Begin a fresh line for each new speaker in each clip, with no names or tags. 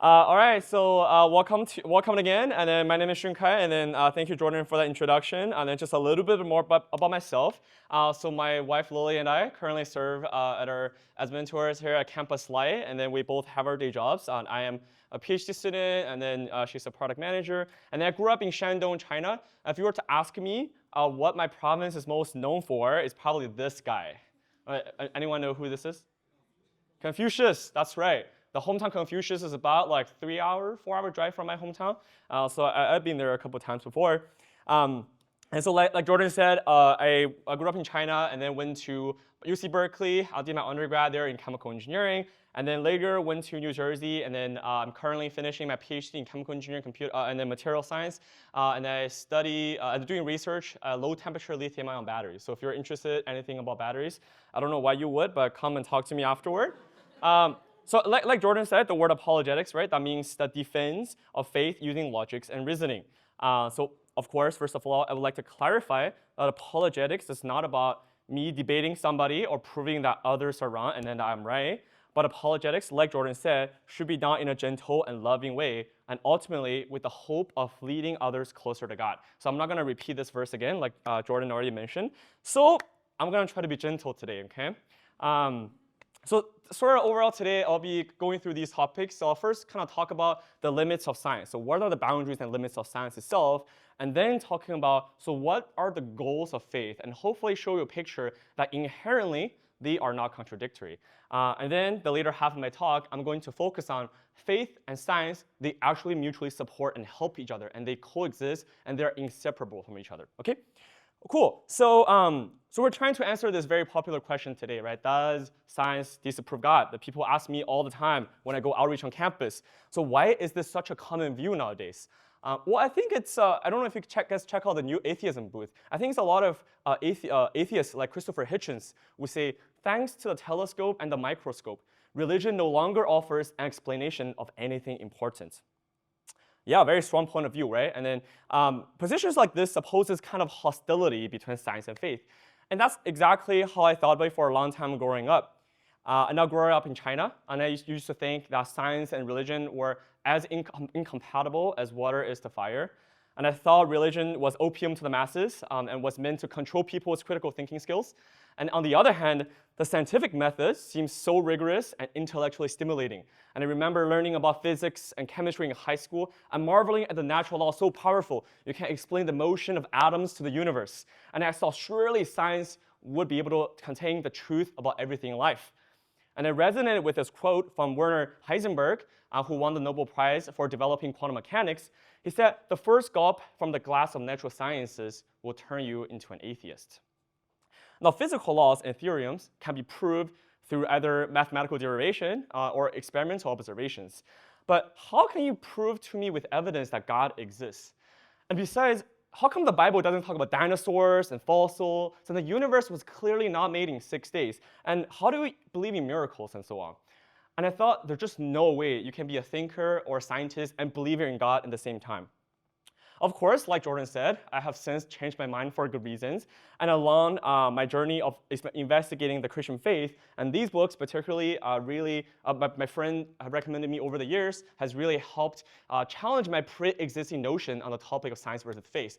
All right, so welcome again, and then my name is Xunkai, and then thank you, Jordan, for that introduction, and then just a little bit more about myself. So my wife Lily and I currently serve as mentors here at Campus Light, and then we both have our day jobs. I am a PhD student, and then she's a product manager, and then I grew up in Shandong, China. If you were to ask me what my province is most known for, it's probably this guy. Anyone know who this is? Confucius, that's right. The hometown Confucius is about like 4-hour drive from my hometown. So I've been there a couple times before. And so like Jordan said, I grew up in China and then went to UC Berkeley. I did my undergrad there in chemical engineering. And then later went to New Jersey, and then I'm currently finishing my PhD in chemical engineering, and then material science. And I study, I'm doing research, low temperature lithium-ion batteries. So if you're interested in anything about batteries, I don't know why you would, but come and talk to me afterward. So like Jordan said, the word apologetics, right? That means the defense of faith using logics and reasoning. So of course, first of all, I would like to clarify that apologetics is not about me debating somebody or proving that others are wrong and then that I'm right. But apologetics, like Jordan said, should be done in a gentle and loving way, and ultimately with the hope of leading others closer to God. So I'm not going to repeat this verse again, like Jordan already mentioned. So I'm going to try to be gentle today, okay? So sort of overall today, I'll be going through these topics. So I'll first kind of talk about the limits of science. So what are the boundaries and limits of science itself? And then talking about, so what are the goals of faith? And hopefully show you a picture that inherently they are not contradictory. And then the later half of my talk, I'm going to focus on faith and science. They actually mutually support and help each other, and they coexist, and they're inseparable from each other, okay? Cool. So we're trying to answer this very popular question today, right? Does science disprove God? The people ask me all the time when I go outreach on campus. So why is this such a common view nowadays? Well, I think it's, I don't know if you guys check out the new atheism booth. I think it's a lot of atheists like Christopher Hitchens who say, thanks to the telescope and the microscope, religion no longer offers an explanation of anything important. Yeah, very strong point of view, right? And then positions like this supposes kind of hostility between science and faith. And that's exactly how I thought about it for a long time growing up. And now growing up in China, and I used to think that science and religion were as incompatible as water is to fire. And I thought religion was opium to the masses and was meant to control people's critical thinking skills. And on the other hand, the scientific method seems so rigorous and intellectually stimulating. And I remember learning about physics and chemistry in high school and marveling at the natural law so powerful. You can explain the motion of atoms to the universe. And I thought surely science would be able to contain the truth about everything in life. And I resonated with this quote from Werner Heisenberg, who won the Nobel Prize for developing quantum mechanics. He said, the first gulp from the glass of natural sciences will turn you into an atheist. Now, physical laws and theorems can be proved through either mathematical derivation or experimental observations. But how can you prove to me with evidence that God exists? And besides, how come the Bible doesn't talk about dinosaurs and fossils? So the universe was clearly not made in 6 days. And how do we believe in miracles and so on? And I thought there's just no way you can be a thinker or a scientist and believe in God at the same time. Of course, like Jordan said, I have since changed my mind for good reasons. And along my journey of investigating the Christian faith, and these books particularly my friend recommended me over the years, has really helped challenge my pre-existing notion on the topic of science versus faith.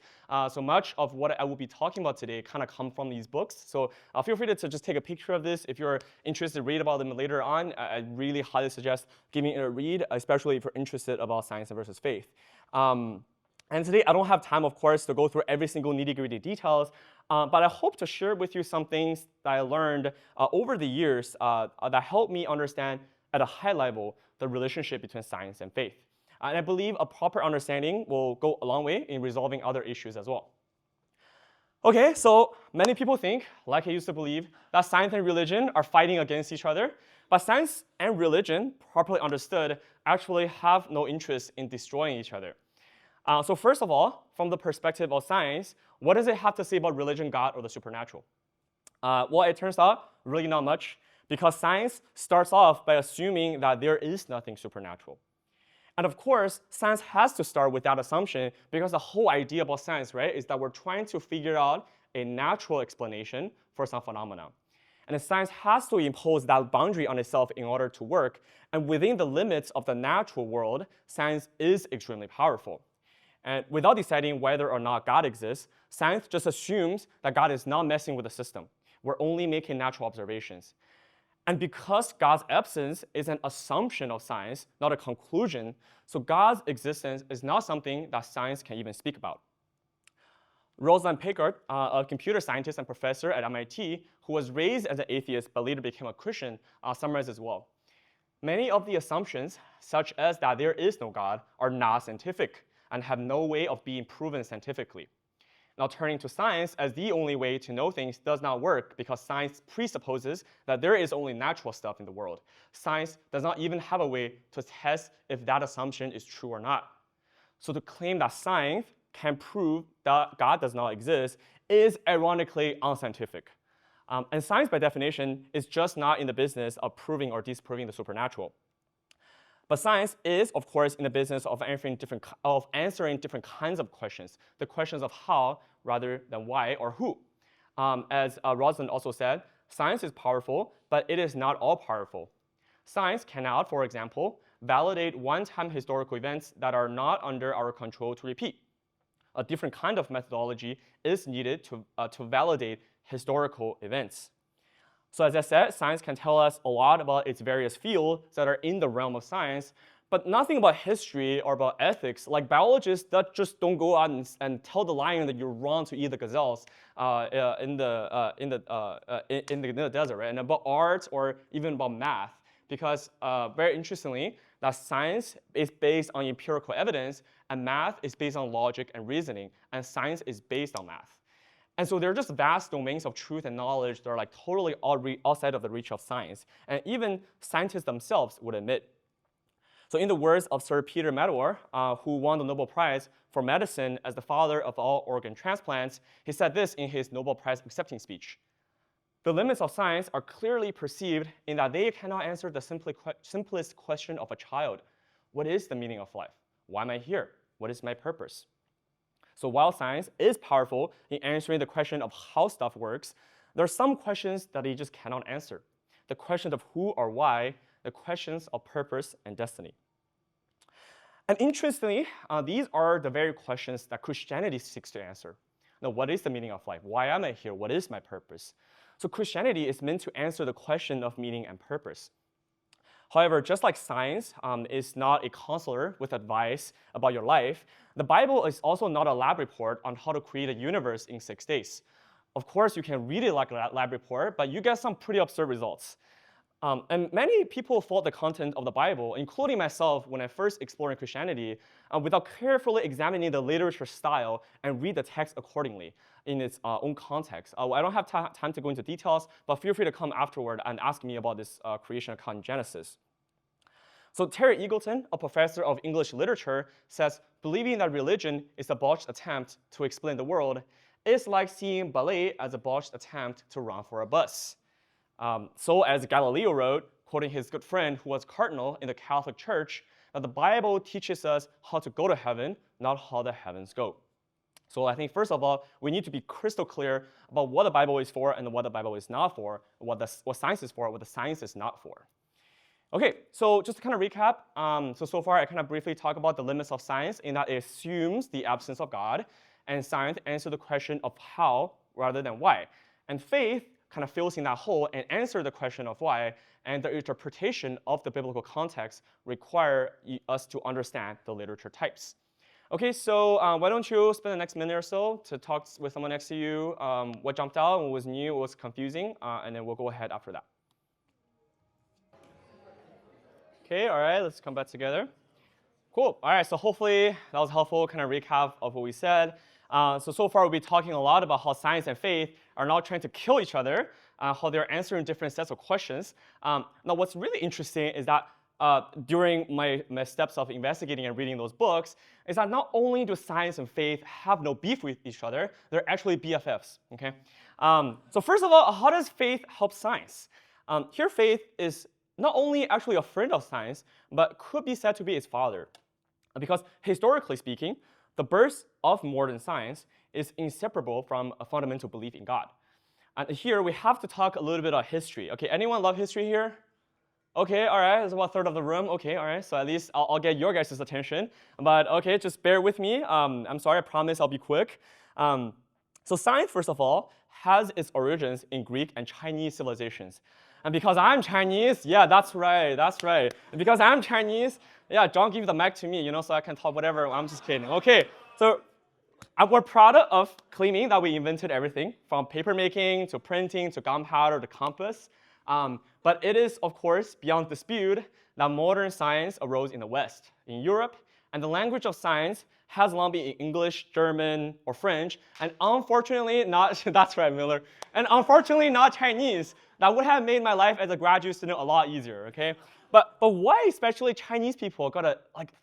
So much of what I will be talking about today kind of come from these books. So feel free to just take a picture of this. If you're interested to read about them later on, I really highly suggest giving it a read, especially if you're interested about science versus faith. And today, I don't have time, of course, to go through every single nitty-gritty details, but I hope to share with you some things that I learned over the years that helped me understand at a high level the relationship between science and faith. And I believe a proper understanding will go a long way in resolving other issues as well. Okay, so many people think, like I used to believe, that science and religion are fighting against each other. But science and religion, properly understood, actually have no interest in destroying each other. So first of all, from the perspective of science, what does it have to say about religion, God, or the supernatural? Well, it turns out really not much, because science starts off by assuming that there is nothing supernatural. And of course, science has to start with that assumption, because the whole idea about science, right, is that we're trying to figure out a natural explanation for some phenomenon. And science has to impose that boundary on itself in order to work. And within the limits of the natural world, science is extremely powerful. And without deciding whether or not God exists, science just assumes that God is not messing with the system. We're only making natural observations. And because God's absence is an assumption of science, not a conclusion, so God's existence is not something that science can even speak about. Rosalind Picard, a computer scientist and professor at MIT, who was raised as an atheist but later became a Christian, summarized as well. Many of the assumptions, such as that there is no God, are not scientific and have no way of being proven scientifically. Now, turning to science as the only way to know things does not work because science presupposes that there is only natural stuff in the world. Science does not even have a way to test if that assumption is true or not. So to claim that science can prove that God does not exist is ironically unscientific. And science, by definition, is just not in the business of proving or disproving the supernatural. But science is, of course, in the business of answering different kinds of questions, the questions of how rather than why or who. As Rosalind also said, science is powerful, but it is not all powerful. Science cannot, for example, validate one-time historical events that are not under our control to repeat. A different kind of methodology is needed to validate historical events. So as I said, science can tell us a lot about its various fields that are in the realm of science, but nothing about history or about ethics. Like biologists that just don't go out and tell the lion that you're wrong to eat the gazelles in the desert, right? And about art or even about math, because very interestingly, that science is based on empirical evidence, and math is based on logic and reasoning, and science is based on math. And so they're just vast domains of truth and knowledge that are like totally outside of the reach of science, and even scientists themselves would admit. So in the words of Sir Peter Medawar, who won the Nobel Prize for Medicine as the father of all organ transplants, he said this in his Nobel Prize accepting speech. The limits of science are clearly perceived in that they cannot answer the simplest question of a child. What is the meaning of life? Why am I here? What is my purpose? So while science is powerful in answering the question of how stuff works, there are some questions that it just cannot answer. The questions of who or why, the questions of purpose and destiny. And interestingly, these are the very questions that Christianity seeks to answer. Now, what is the meaning of life? Why am I here? What is my purpose? So Christianity is meant to answer the question of meaning and purpose. However, just like science is not a counselor with advice about your life, the Bible is also not a lab report on how to create a universe in 6 days. Of course, you can read it like a lab report, but you get some pretty absurd results. And many people fault the content of the Bible, including myself when I first explored Christianity, without carefully examining the literature style and read the text accordingly in its own context. I don't have time to go into details, but feel free to come afterward and ask me about this creation account in Genesis. So Terry Eagleton, a professor of English literature, says believing that religion is a botched attempt to explain the world is like seeing ballet as a botched attempt to run for a bus. So as Galileo wrote, quoting his good friend who was cardinal in the Catholic Church, that the Bible teaches us how to go to heaven, not how the heavens go. So I think first of all, we need to be crystal clear about what the Bible is for and what the Bible is not for, what science is for, what the science is not for. Okay, so just to kind of recap, so far I kind of briefly talked about the limits of science in that it assumes the absence of God, and science answers the question of how rather than why. And faith kind of fills in that hole and answers the question of why, and the interpretation of the biblical context require us to understand the literature types. Okay, so why don't you spend the next minute or so to talk with someone next to you, what jumped out, what was new, what was confusing, and then we'll go ahead after that. Okay, all right, let's come back together. Cool, all right, so hopefully that was helpful, kind of recap of what we said. So far we'll be talking a lot about how science and faith are not trying to kill each other, how they're answering different sets of questions. Now what's really interesting is that during my steps of investigating and reading those books, is that not only do science and faith have no beef with each other, they're actually BFFs, okay? So first of all, how does faith help science? Here faith is not only actually a friend of science, but could be said to be its father. Because historically speaking, the birth of modern science is inseparable from a fundamental belief in God. And here we have to talk a little bit about history. Okay, anyone love history here? Okay, all right, that's about a third of the room. Okay, all right, so at least I'll get your guys' attention. But okay, just bear with me. I'm sorry, I promise I'll be quick. So science, first of all, has its origins in Greek and Chinese civilizations. And because I'm Chinese, yeah, that's right. And because I'm Chinese, yeah, John, give the mic to me, so I can talk whatever. I'm just kidding. Okay, so we're proud of claiming that we invented everything from paper making to printing to gunpowder to compass. But it is, of course, beyond dispute that modern science arose in the West, in Europe, and the language of science has long been in English, German, or French, and unfortunately not, that's right, Miller, and unfortunately not Chinese. That would have made my life as a graduate student a lot easier, okay? But why especially Chinese people got a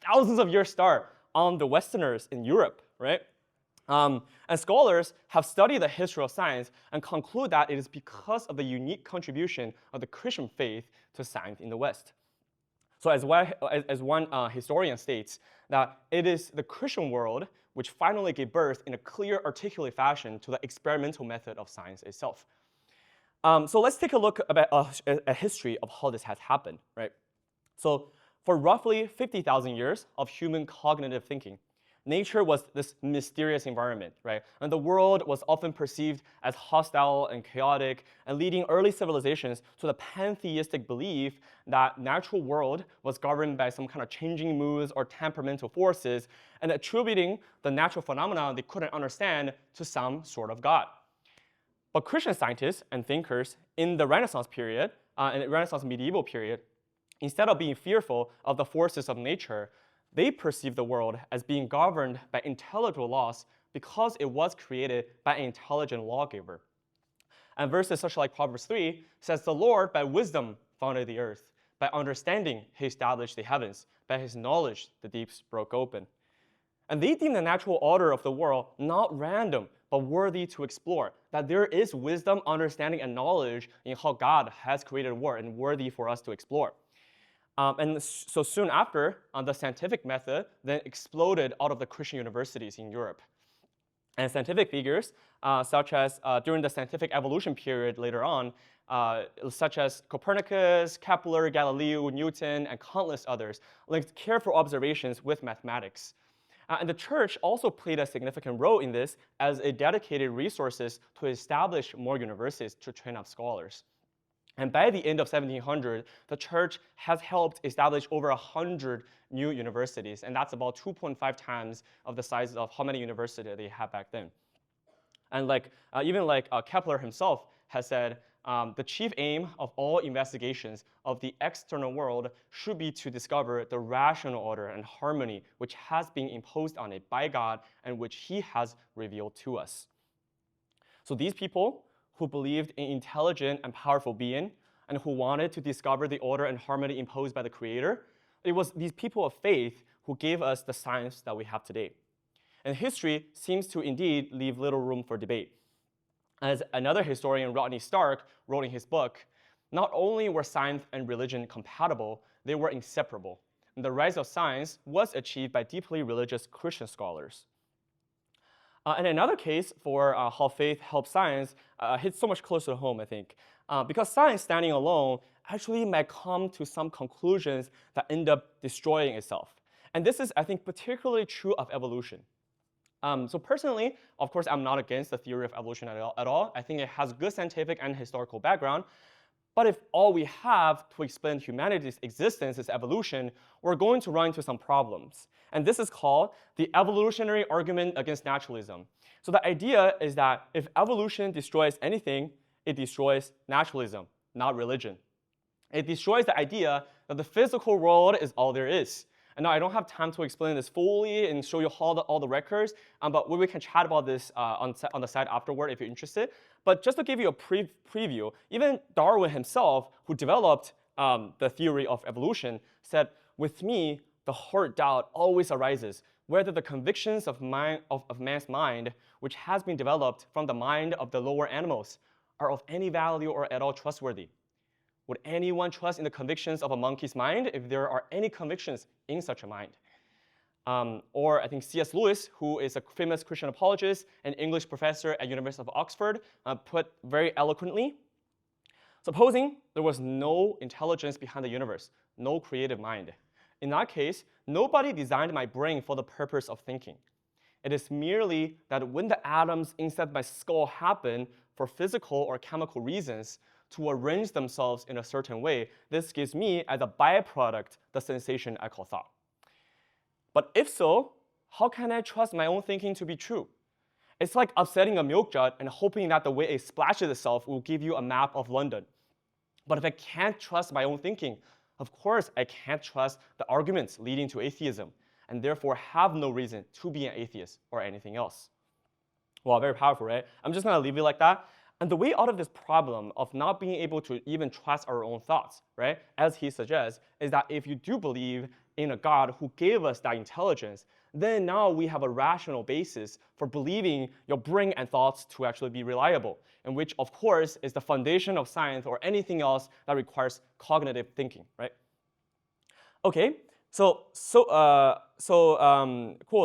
thousands of years start on the Westerners in Europe, right? And scholars have studied the history of science and conclude that it is because of the unique contribution of the Christian faith to science in the West. So as one historian states, that it is the Christian world which finally gave birth in a clear, articulate fashion to the experimental method of science itself. So let's take a look at a history of how this has happened, right? So for roughly 50,000 years of human cognitive thinking, nature was this mysterious environment, right? And the world was often perceived as hostile and chaotic, and leading early civilizations to the pantheistic belief that natural world was governed by some kind of changing moods or temperamental forces, and attributing the natural phenomena they couldn't understand to some sort of God. But Christian scientists and thinkers in the Renaissance period, and the Renaissance medieval period, instead of being fearful of the forces of nature, they perceive the world as being governed by intellectual laws because it was created by an intelligent lawgiver. And verses such like Proverbs 3 says, "The Lord by wisdom founded the earth. By understanding he established the heavens. By his knowledge the deeps broke open." And they deem the natural order of the world not random, but worthy to explore. That there is wisdom, understanding, and knowledge in how God has created the world and worthy for us to explore. And so soon after, the scientific method then exploded out of the Christian universities in Europe. And scientific figures, such as during the scientific evolution period later on, such as Copernicus, Kepler, Galileo, Newton, and countless others, linked careful observations with mathematics. And the church also played a significant role in this as it dedicated resources to establish more universities to train up scholars. And by the end of 1700, the church has helped establish over 100 new universities, and that's about 2.5 times of the size of how many universities they had back then. And even Kepler himself has said, the chief aim of all investigations of the external world should be to discover the rational order and harmony which has been imposed on it by God and which he has revealed to us. So these people who believed in intelligent and powerful being, and who wanted to discover the order and harmony imposed by the Creator, it was these people of faith who gave us the science that we have today. And history seems to indeed leave little room for debate. As another historian, Rodney Stark, wrote in his book, not only were science and religion compatible, they were inseparable. And the rise of science was achieved by deeply religious Christian scholars. And another case for how faith helps science hits so much closer to home, I think. Because science standing alone actually might come to some conclusions that end up destroying itself. And this is, I think, particularly true of evolution. So personally, of course, I'm not against the theory of evolution at all. I think it has good scientific and historical background. But if all we have to explain humanity's existence is evolution, we're going to run into some problems. And this is called the evolutionary argument against naturalism. So the idea is that if evolution destroys anything, it destroys naturalism, not religion. It destroys the idea that the physical world is all there is. And now I don't have time to explain this fully and show you all the records, but we can chat about this on the side afterward if you're interested. But just to give you a preview, even Darwin himself, who developed the theory of evolution, said, "With me, the hard doubt always arises whether the convictions of man's mind, which has been developed from the mind of the lower animals, are of any value or at all trustworthy. Would anyone trust in the convictions of a monkey's mind if there are any convictions in such a mind?" Or I think C.S. Lewis, who is a famous Christian apologist and English professor at University of Oxford, put very eloquently, supposing there was no intelligence behind the universe, no creative mind. In that case, nobody designed my brain for the purpose of thinking. It is merely that when the atoms inside my skull happen for physical or chemical reasons to arrange themselves in a certain way, this gives me, as a byproduct, the sensation I call thought. But if so, how can I trust my own thinking to be true? It's like upsetting a milk jug and hoping that the way it splashes itself will give you a map of London. But if I can't trust my own thinking, of course I can't trust the arguments leading to atheism, and therefore have no reason to be an atheist or anything else. Well, very powerful, right? I'm just gonna leave it like that. And the way out of this problem of not being able to even trust our own thoughts, right, as he suggests, is that if you do believe in a God who gave us that intelligence, then now we have a rational basis for believing your brain and thoughts to actually be reliable, and which, of course, is the foundation of science or anything else that requires cognitive thinking, right? Okay, cool.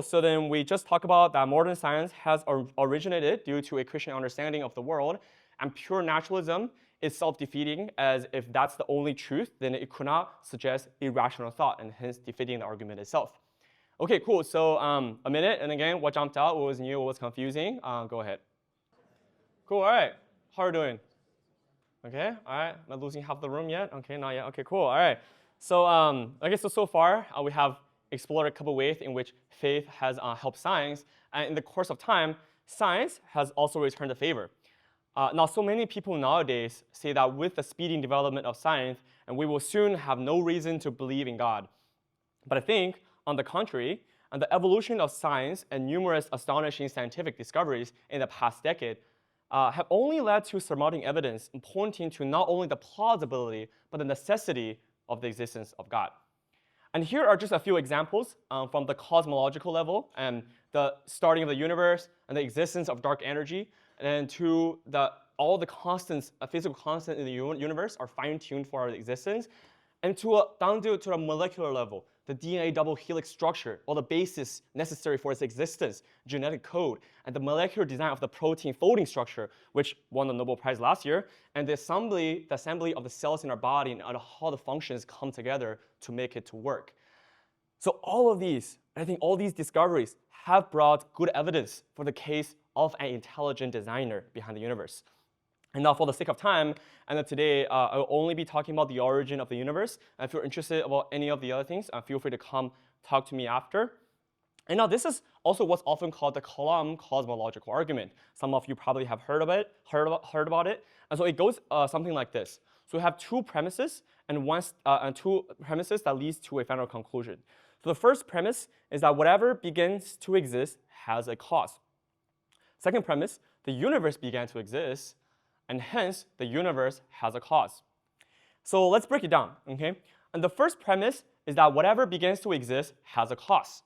So then we just talked about that modern science has originated due to a Christian understanding of the world, and pure naturalism is self-defeating, as if that's the only truth, then it could not suggest irrational thought, and hence defeating the argument itself. Okay, cool. So a minute, and again, what jumped out, what was new, what was confusing? Go ahead. Cool. All right. How are you doing? Okay. All right. Am I losing half the room yet? Okay, not yet. Okay, cool. All right. So okay, so far we have explored a couple ways in which faith has helped science, and in the course of time, science has also returned the favor. Now, so many people nowadays say that with the speeding development of science, and we will soon have no reason to believe in God. But I think, on the contrary, and the evolution of science and numerous astonishing scientific discoveries in the past decade have only led to surmounting evidence pointing to not only the plausibility, but the necessity of the existence of God. And here are just a few examples from the cosmological level and the starting of the universe and the existence of dark energy, and to all the constants, physical constants in the universe are fine-tuned for our existence, and down to the molecular level, the DNA double helix structure, all the basis necessary for its existence, genetic code, and the molecular design of the protein folding structure, which won the Nobel Prize last year, and the assembly of the cells in our body and how the functions come together to make it to work. So all of these, I think all these discoveries have brought good evidence for the case of an intelligent designer behind the universe. And now for the sake of time, and then today I'll only be talking about the origin of the universe. And if you're interested about any of the other things, feel free to come talk to me after. And now this is also what's often called the Coulomb cosmological argument. Some of you probably have heard about it. And so it goes something like this. So we have two premises and two premises that leads to a final conclusion. So the first premise is that whatever begins to exist has a cause. Second premise, the universe began to exist, and hence the universe has a cause. So let's break it down, okay? And the first premise is that whatever begins to exist has a cause.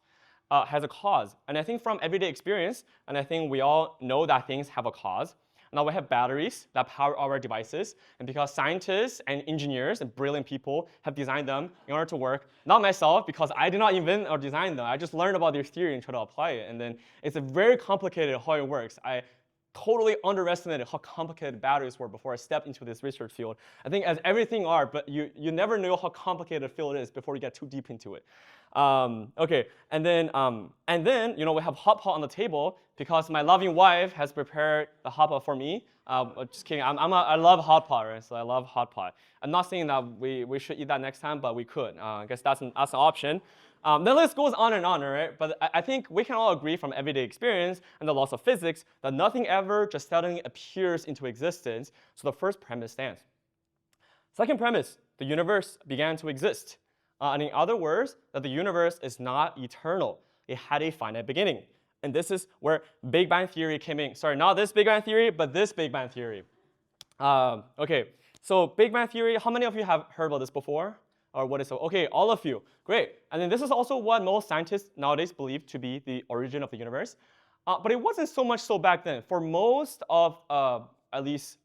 And I think from everyday experience, and I think we all know that things have a cause. Now we have batteries that power our devices, and because scientists and engineers and brilliant people have designed them in order to work, not myself, because I did not invent or design them. I just learned about their theory and try to apply it. And then it's very complicated how it works. I totally underestimated how complicated batteries were before I stepped into this research field. I think as everything are, but you never know how complicated a field is before you get too deep into it. Okay, and then we have hot pot on the table because my loving wife has prepared the hot pot for me. Just kidding. I love hot pot, right? So I love hot pot. I'm not saying that we should eat that next time, but we could. I guess that's an option. Then the list goes on and on, all right? But I think we can all agree from everyday experience and the laws of physics that nothing ever just suddenly appears into existence. So the first premise stands. Second premise, the universe began to exist. And in other words, that the universe is not eternal. It had a finite beginning. And this is where Big Bang Theory came in. Sorry, not this Big Bang Theory, but this Big Bang Theory. Okay, so Big Bang Theory, how many of you have heard about this before? Or what is it? Okay, all of you. Great. And then this is also what most scientists nowadays believe to be the origin of the universe. But it wasn't so much so back then. For most of, at least,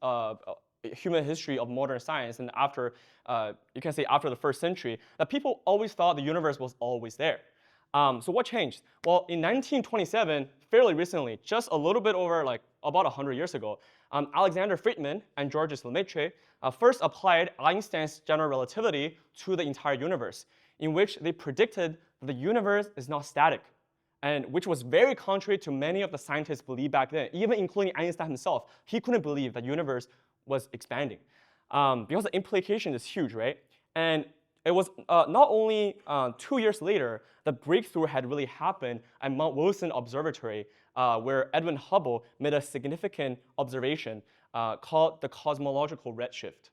human history of modern science, and after, you can say after the first century, that people always thought the universe was always there. So what changed? Well, in 1927, fairly recently, just a little bit over like about 100 years ago, Alexander Friedman and Georges Lemaitre first applied Einstein's general relativity to the entire universe, in which they predicted that the universe is not static, and which was very contrary to many of the scientists believed back then, even including Einstein himself. He couldn't believe that the universe was expanding because the implication is huge, right? And it was not only 2 years later, the breakthrough had really happened at Mount Wilson Observatory, where Edwin Hubble made a significant observation called the cosmological redshift.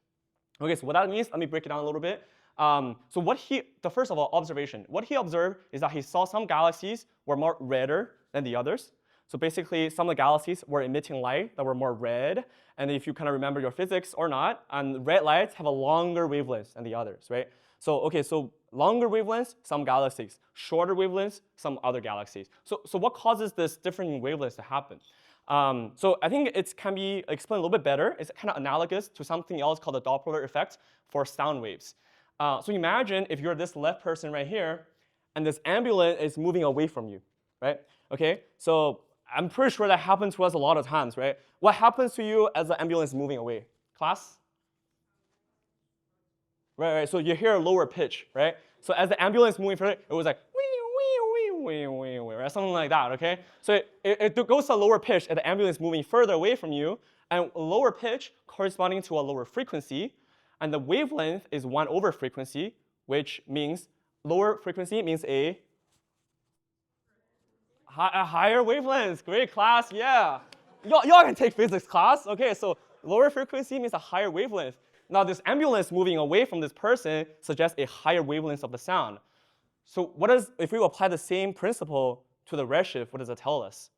Okay, so what that means, let me break it down a little bit. So first of all, observation. What he observed is that he saw some galaxies were more redder than the others. So basically, some of the galaxies were emitting light that were more red. And if you kind of remember your physics or not, red lights have a longer wavelength than the others, right? So okay, so longer wavelengths, some galaxies. Shorter wavelengths, some other galaxies. So what causes this different wavelengths to happen? So I think it can be explained a little bit better. It's kind of analogous to something else called the Doppler effect for sound waves. So imagine if you're this left person right here, and this ambulance is moving away from you, right? Okay, so I'm pretty sure that happens to us a lot of times, right? What happens to you as the ambulance is moving away? Class? Right, so you hear a lower pitch, right? So as the ambulance is moving further, it was like, right? Something like that, okay? So it goes to a lower pitch and the ambulance moving further away from you, and a lower pitch corresponding to a lower frequency, and the wavelength is 1 over frequency, which means lower frequency means a higher wavelength. Great class, yeah. Y'all can take physics class. Okay, so lower frequency means a higher wavelength. Now this ambulance moving away from this person suggests a higher wavelength of the sound. So if we apply the same principle to the redshift, what does it tell us?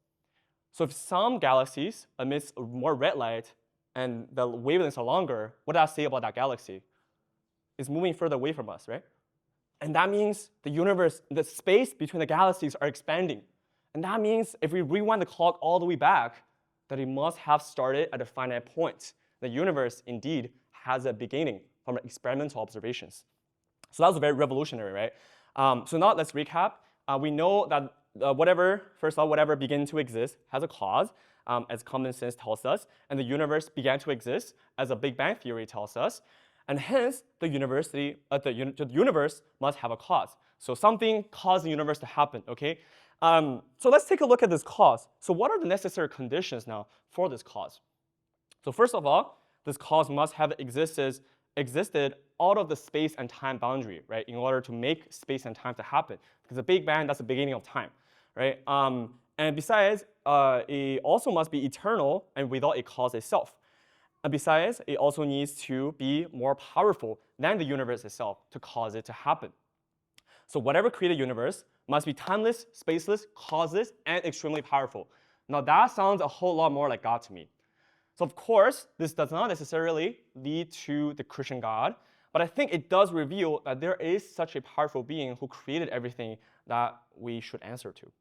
So if some galaxies emit more red light and the wavelengths are longer, what does that say about that galaxy? It's moving further away from us, right? And that means the universe, the space between the galaxies are expanding. And that means if we rewind the clock all the way back, that it must have started at a finite point. The universe indeed has a beginning from experimental observations. So that was very revolutionary, right? So now let's recap. We know that whatever began to exist has a cause, as common sense tells us, and the universe began to exist as a Big Bang theory tells us, and hence the universe must have a cause. So something caused the universe to happen, okay? So let's take a look at this cause. So what are the necessary conditions now for this cause? So first of all, this cause must have existed out of the space and time boundary, right, in order to make space and time to happen. Because the Big Bang, that's the beginning of time, right? And besides, it also must be eternal and without a cause itself. And besides, it also needs to be more powerful than the universe itself to cause it to happen. So whatever created the universe must be timeless, spaceless, causeless, and extremely powerful. Now that sounds a whole lot more like God to me. So of course, this does not necessarily lead to the Christian God, but I think it does reveal that there is such a powerful being who created everything that we should answer to.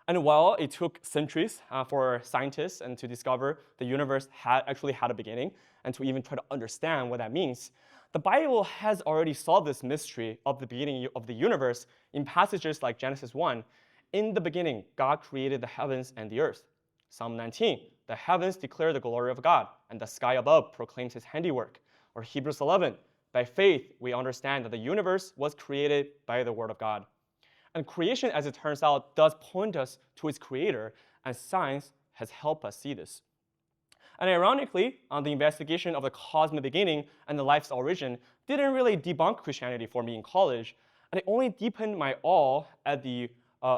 And while it took centuries for scientists and to discover the universe actually had a beginning and to even try to understand what that means, the Bible has already solved this mystery of the beginning of the universe in passages like Genesis 1. In the beginning, God created the heavens and the earth. Psalm 19, the heavens declare the glory of God, and the sky above proclaims his handiwork. Or Hebrews 11, by faith we understand that the universe was created by the word of God. And creation, as it turns out, does point us to its creator, and science has helped us see this. And ironically, the investigation of the cosmic beginning and the life's origin didn't really debunk Christianity for me in college, and it only deepened my awe at the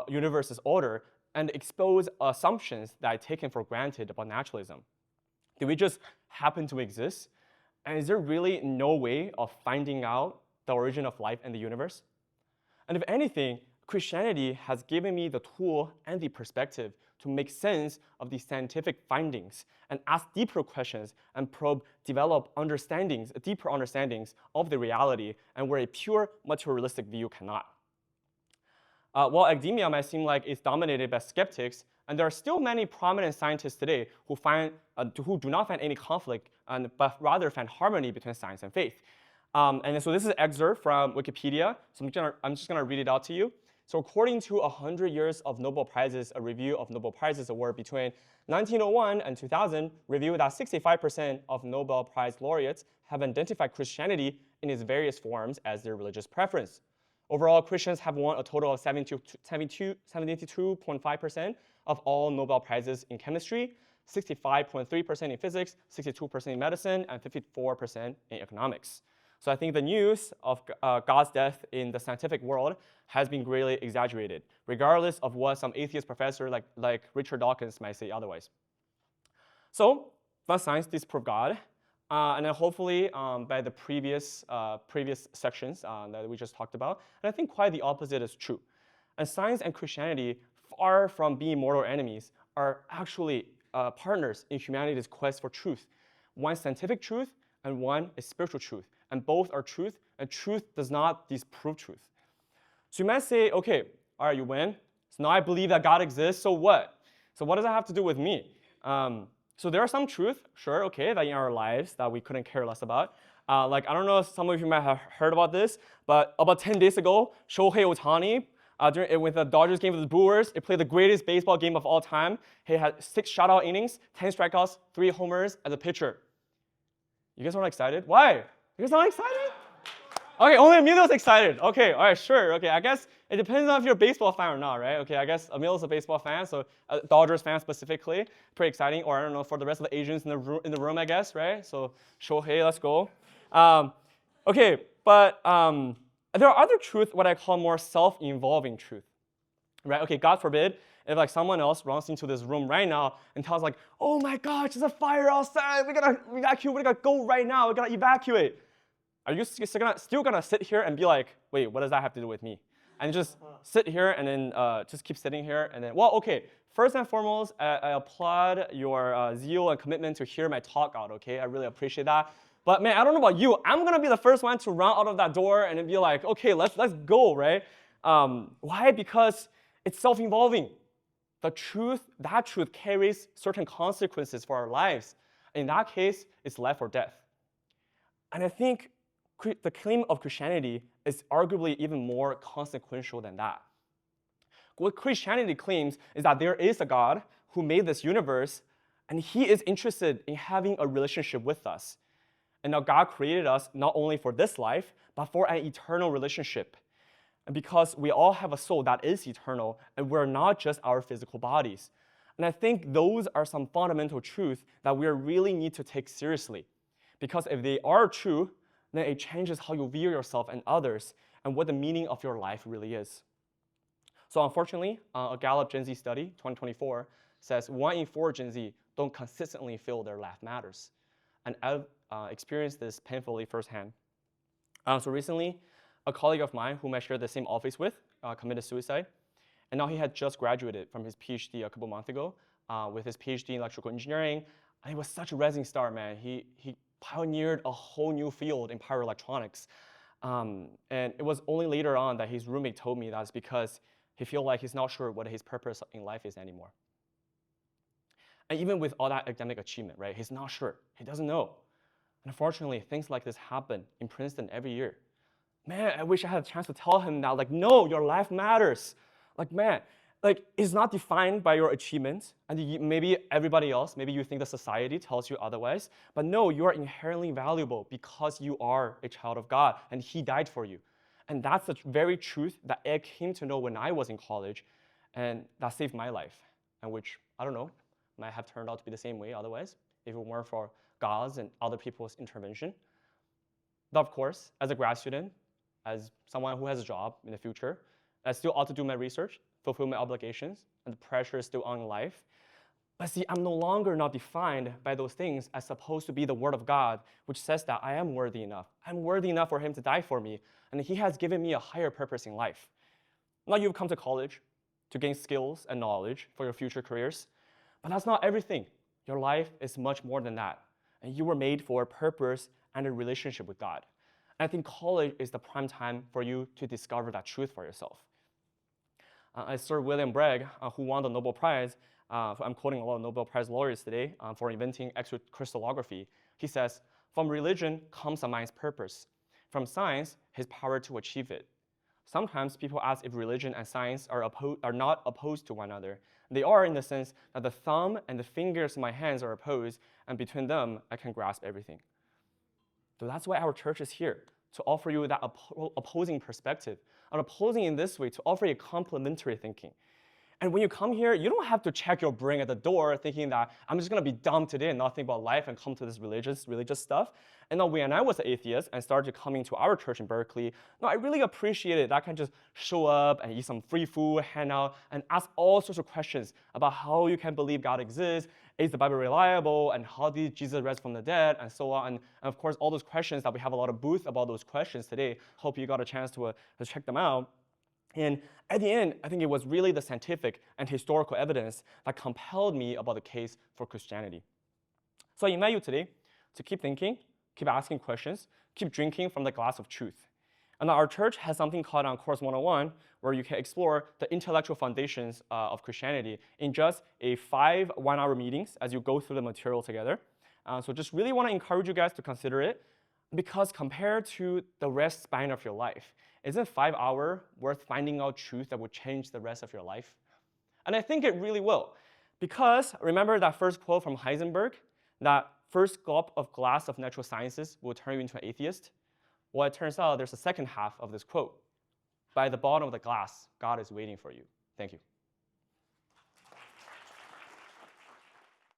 universe's order and exposed assumptions that I'd taken for granted about naturalism. Did we just happen to exist? And is there really no way of finding out the origin of life and the universe? And if anything, Christianity has given me the tool and the perspective to make sense of these scientific findings and ask deeper questions and develop deeper understandings of the reality and where a pure materialistic view cannot. While academia might seem like it's dominated by skeptics, and there are still many prominent scientists today who do not find any conflict, but rather find harmony between science and faith. And so this is an excerpt from Wikipedia, so I'm just going to read it out to you. So according to 100 years of Nobel Prizes, a review of Nobel Prizes award between 1901 and 2000 revealed that 65% of Nobel Prize laureates have identified Christianity in its various forms as their religious preference. Overall, Christians have won a total of 72.5% of all Nobel Prizes in chemistry, 65.3% in physics, 62% in medicine, and 54% in economics. So I think the news of God's death in the scientific world has been greatly exaggerated, regardless of what some atheist professor like Richard Dawkins might say otherwise. So, does science disprove God? And then hopefully by the previous sections that we just talked about, and I think quite the opposite is true. And science and Christianity, far from being mortal enemies, are actually partners in humanity's quest for truth. One scientific truth and one is spiritual truth. And both are truth, and truth does not disprove truth. So you might say, okay, all right, you win. So now I believe that God exists, so what? So what does that have to do with me? So there are some truth, sure, okay, that in our lives that we couldn't care less about. Like, I don't know if some of you might have heard about this, but about 10 days ago, Shohei Ohtani, with the Dodgers game with the Brewers, he played the greatest baseball game of all time. He had 6 shutout innings, 10 strikeouts, 3 homers as a pitcher. You guys aren't excited? Why? You guys not excited? Okay, only Emilio's excited. Okay, all right, sure. Okay, I guess it depends on if you're a baseball fan or not, right? Okay, I guess Emilio's a baseball fan, so Dodgers fan specifically, pretty exciting. Or I don't know, for the rest of the Asians in the room, I guess, right? So Shohei, let's go. Okay, but there are other truths, what I call more self-involving truth, right? Okay, God forbid, if like someone else runs into this room right now and tells like, oh my gosh, there's a fire outside, we gotta evacuate, we gotta go right now, we gotta evacuate. Are you still gonna sit here and be like, wait, what does that have to do with me? And just sit here and then just keep sitting here and then, well, okay, first and foremost, I applaud your zeal and commitment to hear my talk out, okay? I really appreciate that. But man, I don't know about you, I'm gonna be the first one to run out of that door and then be like, okay, let's go, right? Why? Because it's self-involving. That truth carries certain consequences for our lives. In that case, it's life or death. And I think the claim of Christianity is arguably even more consequential than that. What Christianity claims is that there is a God who made this universe, and he is interested in having a relationship with us. And now God created us not only for this life, but for an eternal relationship. And because we all have a soul that is eternal, and we're not just our physical bodies. And I think those are some fundamental truths that we really need to take seriously. Because if they are true, then it changes how you view yourself and others and what the meaning of your life really is. So unfortunately, a Gallup Gen Z study, 2024, says 1 in 4 Gen Z don't consistently feel their life matters. And I've experienced this painfully firsthand. So recently, a colleague of mine whom I shared the same office with committed suicide. And now he had just graduated from his PhD a couple months ago with his PhD in electrical engineering. And he was such a rising star, man. He pioneered a whole new field in power electronics. And it was only later on that his roommate told me that's because he feels like he's not sure what his purpose in life is anymore. And even with all that academic achievement, right, he's not sure. He doesn't know. And unfortunately, things like this happen in Princeton every year. Man, I wish I had a chance to tell him now, like, no, your life matters. Like, man, like, it's not defined by your achievements, and maybe everybody else, maybe you think the society tells you otherwise, but no, you are inherently valuable because you are a child of God, and he died for you. And that's the very truth that I came to know when I was in college, and that saved my life, and which, I don't know, might have turned out to be the same way otherwise, if it weren't for God's and other people's intervention. But of course, as a grad student, as someone who has a job in the future, I still ought to do my research, fulfill my obligations, and the pressure is still on in life. But see, I'm no longer not defined by those things as supposed to be the word of God, which says that I am worthy enough. I'm worthy enough for him to die for me, and he has given me a higher purpose in life. Now you've come to college to gain skills and knowledge for your future careers, but that's not everything. Your life is much more than that, and you were made for a purpose and a relationship with God. And I think college is the prime time for you to discover that truth for yourself. As Sir William Bragg, who won the Nobel Prize, I'm quoting a lot of Nobel Prize laureates today for inventing X-ray crystallography. He says, from religion comes a mind's purpose. From science, his power to achieve it. Sometimes people ask if religion and science are not opposed to one another. They are in the sense that the thumb and the fingers of my hands are opposed, and between them, I can grasp everything. So that's why our church is here, to offer you that opposing perspective, and opposing in this way to offer you complementary thinking. And when you come here, you don't have to check your brain at the door thinking that I'm just going to be dumb today and not think about life and come to this religious stuff. And now when I was an atheist and started coming to our church in Berkeley, I really appreciated that I can just show up and eat some free food, hang out, and ask all sorts of questions about how you can believe God exists, is the Bible reliable, and how did Jesus rise from the dead, and so on. And of course, all those questions that we have a lot of booths about those questions today. Hope you got a chance to check them out. And at the end, I think it was really the scientific and historical evidence that compelled me about the case for Christianity. So I invite you today to keep thinking, keep asking questions, keep drinking from the glass of truth. And our church has something called on Course 101, where you can explore the intellectual foundations of Christianity in just 5 one-hour meetings as you go through the material together. So just really want to encourage you guys to consider it, because compared to the rest span of your life, isn't 5 hours worth finding out truth that would change the rest of your life? And I think it really will. Because remember that first quote from Heisenberg, that first gulp of glass of natural sciences will turn you into an atheist? Well, it turns out there's a second half of this quote. By the bottom of the glass, God is waiting for you. Thank you.